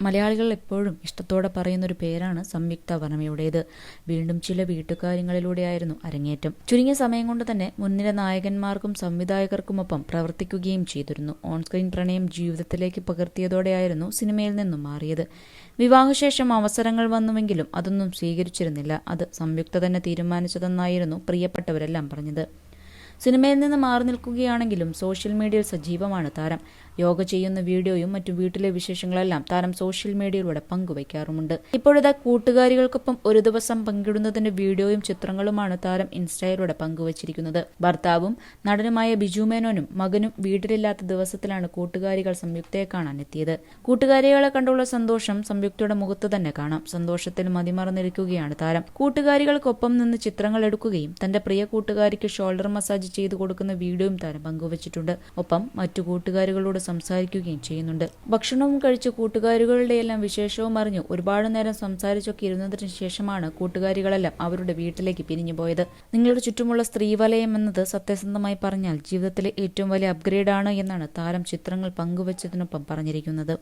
മലയാളികൾ എപ്പോഴും ഇഷ്ടത്തോടെ പറയുന്നൊരു പേരാണ് സംയുക്ത വർമ്മയുടേത്. വീണ്ടും ചില വീട്ടുകാര്യങ്ങളിലൂടെയായിരുന്നു അരങ്ങേറ്റം. ചുരുങ്ങിയ സമയം കൊണ്ട് തന്നെ മുൻനിര നായകന്മാർക്കും സംവിധായകർക്കുമൊപ്പം പ്രവർത്തിക്കുകയും ചെയ്തിരുന്നു. ഓൺസ്ക്രീൻ പ്രണയം ജീവിതത്തിലേക്ക് പകർത്തിയതോടെയായിരുന്നു സിനിമയിൽ നിന്നും മാറിയത്. വിവാഹശേഷം അവസരങ്ങൾ വന്നുവെങ്കിലും അതൊന്നും സ്വീകരിച്ചിരുന്നില്ല. അത് സംയുക്ത തന്നെ തീരുമാനിച്ചതെന്നായിരുന്നു പ്രിയപ്പെട്ടവരെല്ലാം പറഞ്ഞത്. സിനിമയിൽ നിന്ന് മാറി നിൽക്കുകയാണെങ്കിലും സോഷ്യൽ മീഡിയയിൽ സജീവമാണ് താരം. യോഗ ചെയ്യുന്ന വീഡിയോയും മറ്റു വീട്ടിലെ വിശേഷങ്ങളെല്ലാം താരം സോഷ്യൽ മീഡിയയിലൂടെ പങ്കുവയ്ക്കാറുമുണ്ട്. ഇപ്പോഴത്തെ കൂട്ടുകാരികൾക്കൊപ്പം ഒരു ദിവസം പങ്കിടുന്നതിന്റെ വീഡിയോയും ചിത്രങ്ങളുമാണ് താരം ഇൻസ്റ്റയിലൂടെ പങ്കുവച്ചിരിക്കുന്നത്. ഭർത്താവും നടനുമായ ബിജു മേനോനും മകനും വീട്ടിലില്ലാത്ത ദിവസത്തിലാണ് കൂട്ടുകാരികൾ സംയുക്തയെ കാണാൻ എത്തിയത്. കൂട്ടുകാരികളെ കണ്ടുള്ള സന്തോഷം സംയുക്തയുടെ മുഖത്ത് തന്നെ കാണാം. സന്തോഷത്തിൽ മതിമറന്നിരിക്കുകയാണ് താരം. കൂട്ടുകാരികൾക്കൊപ്പം നിന്ന് ചിത്രങ്ങൾ എടുക്കുകയും തന്റെ പ്രിയ കൂട്ടുകാരിക്ക് ഷോൾഡർ മസാജ് ചെയ്തു കൊടുക്കുന്ന വീഡിയോയും താരം പങ്കുവച്ചിട്ടുണ്ട്. ഒപ്പം മറ്റു കൂട്ടുകാരികളോട് സംസാരിക്കുകയും ചെയ്യുന്നുണ്ട്. ഭക്ഷണവും കഴിച്ച് കൂട്ടുകാരികളുടെ എല്ലാം വിശേഷവും അറിഞ്ഞു ഒരുപാട് നേരം സംസാരിച്ചൊക്കെ ഇരുന്നതിന് ശേഷമാണ് കൂട്ടുകാരികളെല്ലാം അവരുടെ വീട്ടിലേക്ക് പിരിഞ്ഞുപോയത്. നിങ്ങളുടെ ചുറ്റുമുള്ള സ്ത്രീവലയം എന്നത് സത്യസന്ധമായി പറഞ്ഞാൽ ജീവിതത്തിലെ ഏറ്റവും വലിയ അപ്ഗ്രേഡ് ആണ് എന്നാണ് താരം ചിത്രങ്ങൾ പങ്കുവച്ചതിനൊപ്പം പറഞ്ഞിരിക്കുന്നത്.